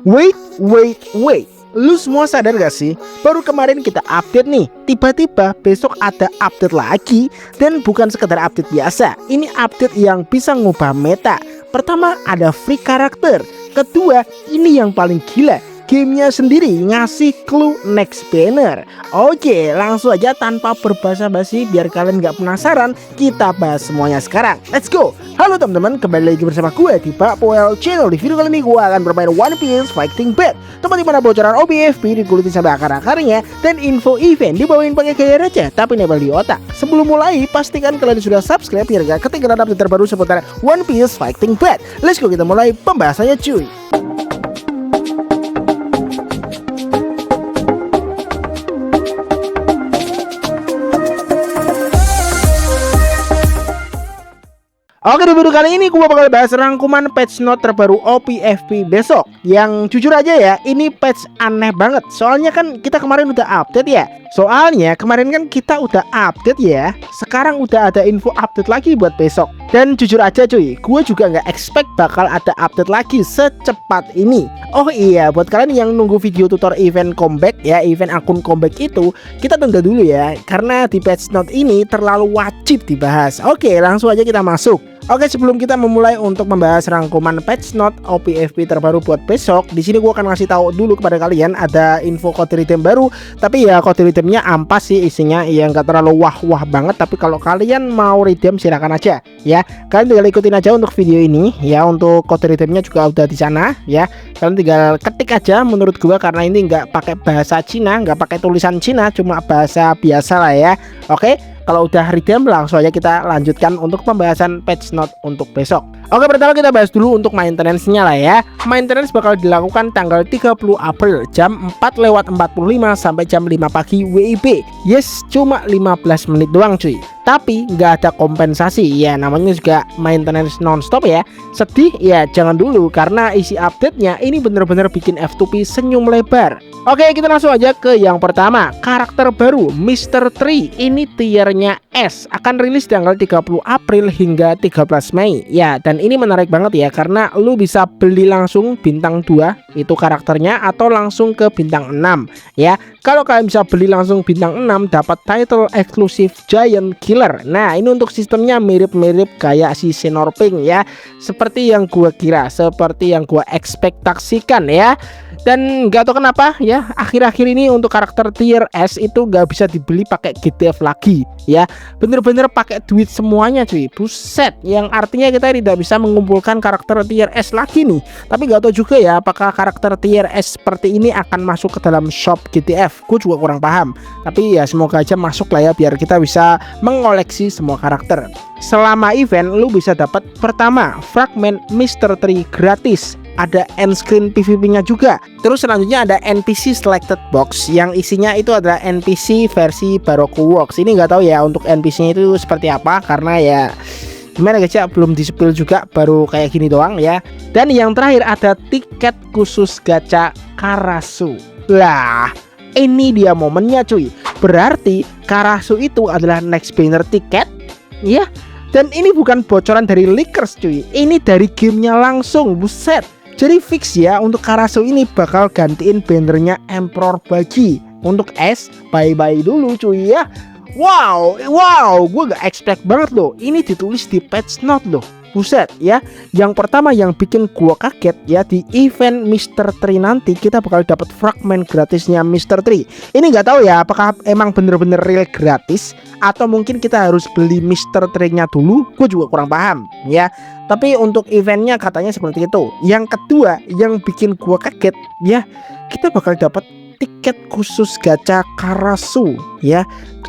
Wait. Lu semua sadar gak sih? Baru kemarin kita update nih, tiba-tiba besok ada update lagi. Dan bukan sekedar update biasa, ini update yang bisa ngubah meta. Pertama, ada free karakter. Kedua, ini yang paling gila, gamenya sendiri ngasih clue next banner. Oke, langsung aja tanpa berbasa-basi, biar kalian gak penasaran, kita bahas semuanya sekarang. Let's go. Halo teman-teman, kembali lagi bersama gue di Pak Poel Channel. Di video kali ini gue akan bermain One Piece Fighting Bed, tempat dimana bocoran OBFP digulutin sampai akar-akarnya, dan info event dibawain pakai gaya receh tapi nebel di otak. Sebelum mulai, pastikan kalian sudah subscribe biar gak ketinggalan update terbaru seputar One Piece Fighting Bed. Let's go, kita mulai pembahasannya cuy. Oke, di video kali ini gue bakal bahas rangkuman patch note terbaru OPFP besok. Yang jujur aja ya, ini patch aneh banget. Soalnya kan kita kemarin udah update ya. Sekarang udah ada info update lagi buat besok. Dan jujur aja cuy, gue juga nggak expect bakal ada update lagi secepat ini. Oh iya, buat kalian yang nunggu video tutor event comeback ya, event akun comeback itu, kita tunda dulu ya, karena di patch note ini terlalu wajib dibahas. Oke, langsung aja kita masuk. Oke, sebelum kita memulai untuk membahas rangkuman patch note OPFP terbaru buat besok, di sini gua akan ngasih tahu dulu kepada kalian ada info kode redeem baru. Tapi ya kode redeemnya ampas sih isinya, ya nggak terlalu wah-wah banget. Tapi kalau kalian mau redeem silahkan aja ya. Kalian tinggal ikutin aja untuk video ini ya. Untuk kode redeemnya juga udah di sana ya. Kalian tinggal ketik aja menurut gua, karena ini nggak pakai bahasa Cina, nggak pakai tulisan Cina, cuma bahasa biasa lah ya. Oke. Kalau udah redeem, langsung aja kita lanjutkan untuk pembahasan patch note untuk besok. Oke, pertama kita bahas dulu untuk maintenance-nya lah ya. Maintenance bakal dilakukan tanggal 30 April jam 4:45 sampai jam 5 pagi WIB. Yes, cuma 15 menit doang cuy. Tapi nggak ada kompensasi ya, namanya juga maintenance nonstop ya. Sedih ya jangan dulu, karena isi update-nya ini bener-bener bikin F2P senyum lebar. Oke, kita langsung aja ke yang pertama. Karakter baru Mr. Tree, ini tiernya S, akan rilis tanggal 30 April hingga 13 Mei ya. Dan ini menarik banget ya, karena lu bisa beli langsung bintang 2 itu karakternya, atau langsung ke bintang 6 ya. Kalau kalian bisa beli langsung bintang 6, dapat title eksklusif Giant Killer. Nah, ini untuk sistemnya mirip-mirip kayak si Senorping ya, seperti yang gua kira, seperti yang gua ekspektasikan ya. Dan gak tau kenapa ya, akhir-akhir ini untuk karakter tier S itu gak bisa dibeli pakai GTF lagi ya. Bener-bener pakai duit semuanya cuy. Buset, yang artinya kita tidak bisa mengumpulkan karakter tier S lagi nih. Tapi gak tau juga ya, apakah karakter tier S seperti ini akan masuk ke dalam shop GTF. Gue juga kurang paham. Tapi ya semoga aja masuk lah ya, biar kita bisa mengoleksi semua karakter. Selama event lu bisa dapat pertama fragmen Mr. Tree gratis, ada end screen PVP-nya juga. Terus selanjutnya ada NPC selected box yang isinya itu adalah NPC versi Baroque Works. Ini nggak tahu ya untuk NPC-nya itu seperti apa, karena ya gimana guys ya, belum di-spill juga, baru kayak gini doang ya. Dan yang terakhir ada tiket khusus gacha Karasu. Lah, ini dia momennya cuy. Berarti Karasu itu adalah next banner tiket ya. Dan ini bukan bocoran dari leakers cuy, ini dari gamenya langsung. Buset. Jadi fix ya, untuk Karasu ini bakal gantiin bannernya Emperor Bagi. Untuk S, bye-bye dulu cuy ya. Wow, gue gak expect banget loh, ini ditulis di patch note loh. Buset ya. Yang pertama yang bikin gua kaget ya, di event Mr. Tree nanti kita bakal dapat fragmen gratisnya Mr. Tree. Ini nggak tahu ya, apakah emang bener-bener real gratis atau mungkin kita harus beli Mr. Tree-nya dulu. Gue juga kurang paham ya. Tapi untuk eventnya katanya seperti itu. Yang kedua yang bikin gua kaget ya, kita bakal dapat tiket khusus gacha Karasu ya.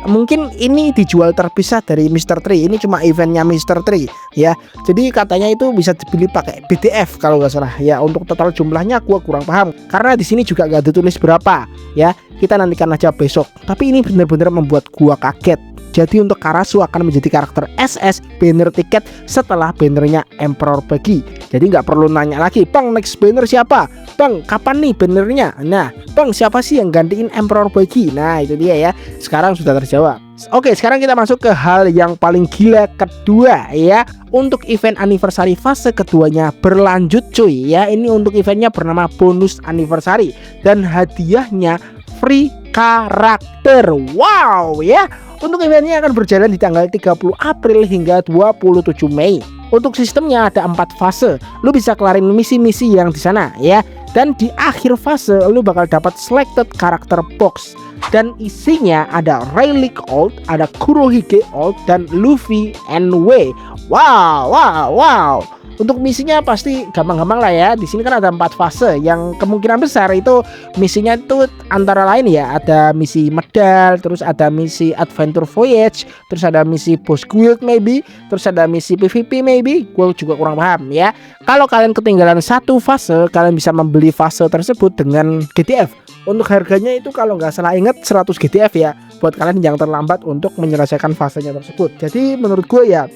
Mungkin ini dijual terpisah dari Mr. Tree. Ini cuma eventnya Mr. Tree ya. Jadi katanya itu bisa dibeli pakai BTF kalau nggak salah ya. Untuk total jumlahnya gua kurang paham, karena di sini juga nggak ditulis berapa ya. Kita nantikan aja besok. Tapi ini benar-benar membuat gua kaget. Jadi untuk Karasu akan menjadi karakter SS banner tiket setelah bannernya Emperor Bagi. Jadi nggak perlu nanya lagi, Bang next banner siapa? Bang kapan nih bannernya? Nah Bang siapa sih yang gantiin Emperor Bagi? Nah itu dia ya, sekarang sudah terjawab. Oke, sekarang kita masuk ke hal yang paling gila kedua ya. Untuk event anniversary fase keduanya berlanjut cuy ya. Ini untuk eventnya bernama bonus anniversary dan hadiahnya free karakter. Wow ya. Untuk eventnya akan berjalan di tanggal 30 April hingga 27 Mei. Untuk sistemnya ada 4 fase. Lu bisa kelarin misi-misi yang di sana ya. Dan di akhir fase lu bakal dapat selected karakter box. Dan isinya ada Rayleigh Old, ada Kurohige Old, dan Luffy NW. Wow. Untuk misinya pasti gampang-gampang lah ya. Di sini kan ada 4 fase yang kemungkinan besar itu misinya itu antara lain ya, ada misi medal, terus ada misi adventure voyage, terus ada misi boss guild maybe, terus ada misi PVP maybe. Gue juga kurang paham ya. Kalau kalian ketinggalan satu fase, kalian bisa membeli fase tersebut dengan GTF. Untuk harganya itu kalau nggak salah ingat 100 GTF ya, buat kalian yang terlambat untuk menyelesaikan fasenya tersebut. Jadi menurut gue ya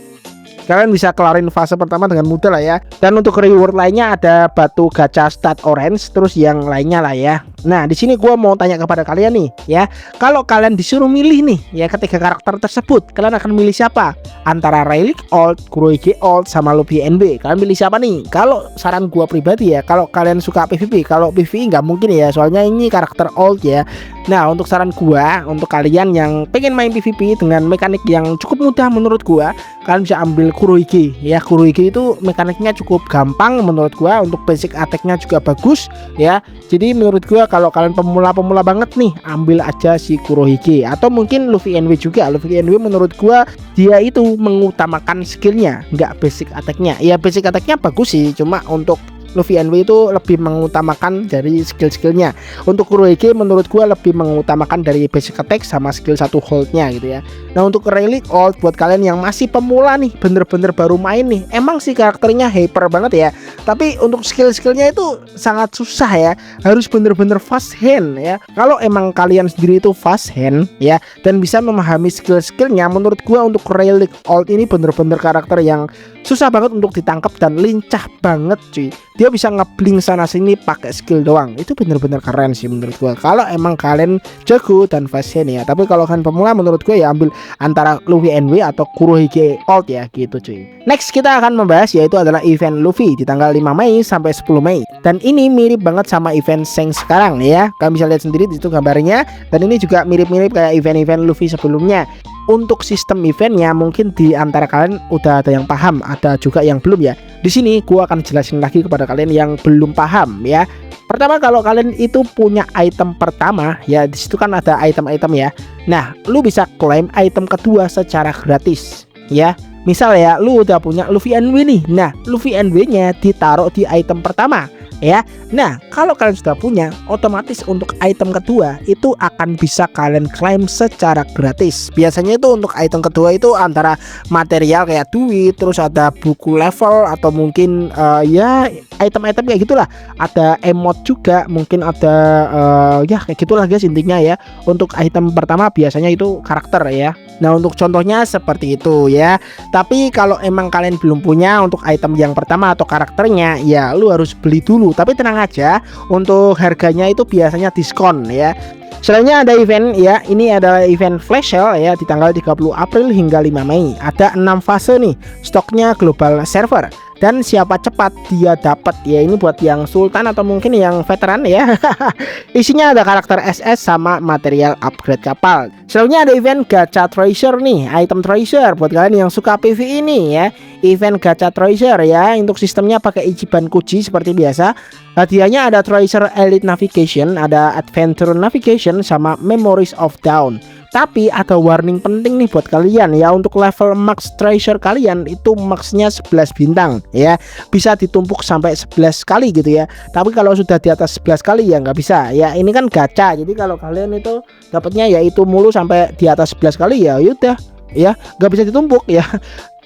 kalian bisa kelarin fase pertama dengan mudah lah ya. Dan untuk reward lainnya ada batu gacha stat orange, terus yang lainnya lah ya. Nah di sini gue mau tanya kepada kalian nih ya, kalau kalian disuruh milih nih ya ketiga karakter tersebut, kalian akan milih siapa? Antara Rayleigh Old, Kurohige Old, sama Luffy NB. Kalian pilih siapa nih? Kalau saran gue pribadi ya, kalau kalian suka PvP, kalau PvE nggak mungkin ya, soalnya ini karakter old ya. Nah untuk saran gue, untuk kalian yang pengen main PvP dengan mekanik yang cukup mudah menurut gue, kalian bisa ambil Kurohige ya. Kurohige itu mekaniknya cukup gampang menurut gue, untuk basic attack-nya juga bagus ya. Jadi menurut gue kalau kalian pemula banget nih, ambil aja si Kurohige. Atau mungkin Luffy NW juga. Luffy NW menurut gue dia itu mengutamakan skillnya, nggak basic attack-nya. Ya basic attack-nya bagus sih, cuma untuk Luffy NW itu lebih mengutamakan dari skill-skillnya. Untuk Kurohige menurut gue lebih mengutamakan dari basic attack sama skill 1 hold-nya gitu ya. Nah untuk Rayleigh Old, buat kalian yang masih pemula nih, bener-bener baru main nih, emang sih karakternya hyper banget ya, tapi untuk skill-skillnya itu sangat susah ya, harus bener-bener fast hand ya. Kalau emang kalian sendiri itu fast hand ya, dan bisa memahami skill-skillnya, menurut gue untuk Rayleigh Old ini bener-bener karakter yang susah banget untuk ditangkap dan lincah banget cuy. Dia bisa ngeblink sana sini pakai skill doang. Itu bener-bener keren sih menurut gue, kalau emang kalian jago dan fast hand ya. Tapi kalau kalian pemula menurut gue ya ambil antara Luffy NW atau Kurohige Old ya gitu cuy. Next kita akan membahas yaitu adalah event Luffy di tanggal 5 Mei sampai 10 Mei. Dan ini mirip banget sama event Shanks sekarang ya. Kalian bisa lihat sendiri di situ gambarnya. Dan ini juga mirip-mirip kayak event-event Luffy sebelumnya. Untuk sistem eventnya mungkin di antara kalian udah ada yang paham, ada juga yang belum ya. Di sini gua akan jelasin lagi kepada kalian yang belum paham ya. Pertama, kalau kalian itu punya item pertama ya, di situ kan ada item-item ya. Nah, lu bisa klaim item kedua secara gratis ya. Misal ya, lu udah punya Luffy NW nih. Nah, Luffy NW-nya ditaruh di item pertama ya. Nah, kalau kalian sudah punya, otomatis untuk item kedua itu akan bisa kalian klaim secara gratis. Biasanya itu untuk item kedua itu antara material kayak duit, terus ada buku level, atau mungkin ya item-item kayak gitulah. Ada emote juga, mungkin ada ya kayak gitulah guys intinya ya. Untuk item pertama biasanya itu karakter ya. Nah untuk contohnya seperti itu ya. Tapi kalau emang kalian belum punya untuk item yang pertama atau karakternya, ya lu harus beli dulu. Tapi tenang aja, untuk harganya itu biasanya diskon ya. Selanjutnya ada event ya, ini adalah event flash sale ya di tanggal 30 April hingga 5 Mei. Ada 6 fase nih, stoknya global server. Dan siapa cepat dia dapat ya, ini buat yang sultan atau mungkin yang veteran ya. Isinya ada karakter SS sama material upgrade kapal. Selanjutnya ada event gacha treasure nih, item treasure buat kalian yang suka PvE ini ya. Event gacha treasure ya, untuk sistemnya pakai Ichiban Kuji seperti biasa. Hadiahnya ada treasure elite navigation, ada adventure navigation sama memories of dawn. Tapi ada warning penting nih buat kalian ya, untuk level max treasure kalian itu maxnya 11 bintang ya. Bisa ditumpuk sampai 11 kali gitu ya. Tapi kalau sudah di atas 11 kali ya nggak bisa ya. Ini kan gacha, jadi kalau kalian itu dapatnya ya itu mulu sampai di atas 11 kali ya udah ya, nggak bisa ditumpuk ya.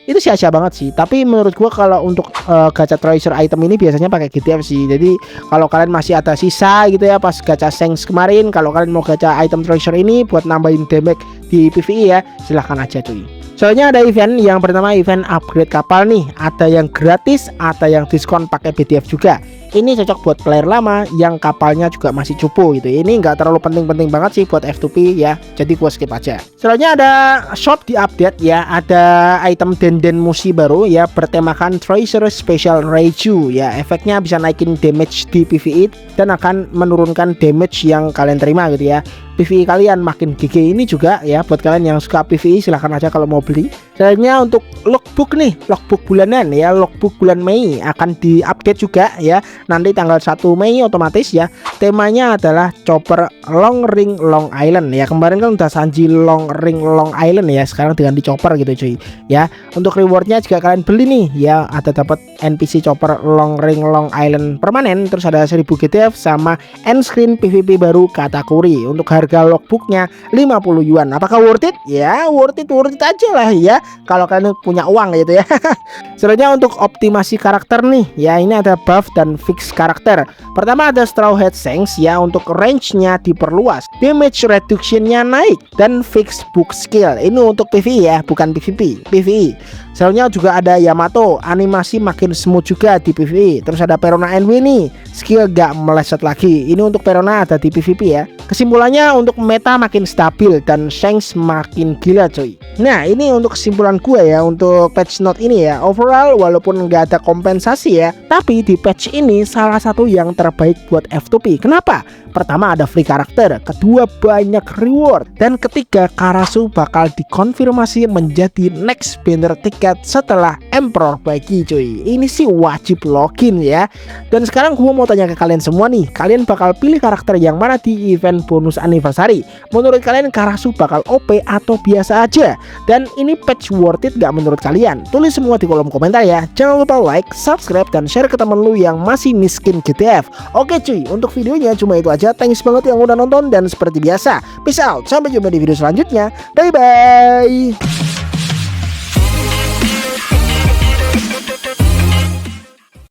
Itu sia-sia banget sih. Tapi menurut gua kalau untuk gacha treasure item ini biasanya pakai GTF sih. Jadi kalau kalian masih ada sisa gitu ya pas gacha Shanks kemarin, kalau kalian mau gacha item treasure ini buat nambahin damage di PvE ya, silahkan aja cuy. Soalnya ada event yang pertama event upgrade kapal nih, ada yang gratis, ada yang diskon pakai BTF juga. Ini cocok buat player lama yang kapalnya juga masih cupu gitu. Ini nggak terlalu penting-penting banget sih buat F2P ya, jadi gua skip aja. Selanjutnya ada shop di update ya, ada item Denden Musi baru ya, bertemakan Treasure Special Reiju ya. Efeknya bisa naikin damage di PvE dan akan menurunkan damage yang kalian terima gitu ya. PvE kalian makin GG. Ini juga ya buat kalian yang suka PvE, silahkan aja kalau mau beli. Selanjutnya untuk logbook nih, logbook bulanan ya, logbook bulan Mei akan diupdate juga ya. Nanti tanggal 1 Mei otomatis ya. Temanya adalah chopper Long Ring Long Island ya. Kemarin kan udah Sanji Long Ring Long Island ya, sekarang diganti chopper gitu cuy ya. Untuk rewardnya jika kalian beli nih ya, ada dapat NPC chopper Long Ring Long Island permanen, terus ada 1000 GTF sama end screen PvP baru Katakuri. Untuk harga logbooknya 50 yuan. Apakah worth it? Ya worth it aja lah ya, kalau kalian punya uang gitu ya. Selanjutnya untuk optimasi karakter nih ya, ini ada buff dan fix karakter. Pertama ada Straw Hat Shanks ya, untuk range-nya diperluas, damage reduction-nya naik, dan fix book skill. Ini untuk PvE ya, bukan PvP, PvE. Selanjutnya juga ada Yamato, animasi makin smooth juga di PvE. Terus ada Perona NW nih, skill gak meleset lagi. Ini untuk Perona ada di PvP ya. Kesimpulannya untuk meta makin stabil dan Shanks makin gila cuy. Nah ini untuk kesimpulan gue ya untuk patch note ini ya. Overall walaupun nggak ada kompensasi ya, tapi di patch ini salah satu yang terbaik buat F2P. Kenapa? Pertama ada free karakter, kedua banyak reward, dan ketiga Karasu bakal dikonfirmasi menjadi next banner tiket setelah Emperor Bagi cuy. Ini sih wajib login ya. Dan sekarang gue mau tanya ke kalian semua nih, kalian bakal pilih karakter yang mana di event bonus anniversary? Menurut kalian Karasu bakal OP atau biasa aja? Dan ini patch worth it gak menurut kalian? Tulis semua di kolom komentar ya. Jangan lupa like, subscribe, dan share ke temen lu yang masih miskin GTF. Oke cuy, untuk videonya cuma itu aja. Thanks banget yang udah nonton, dan seperti biasa peace out, sampai jumpa di video selanjutnya. Bye bye.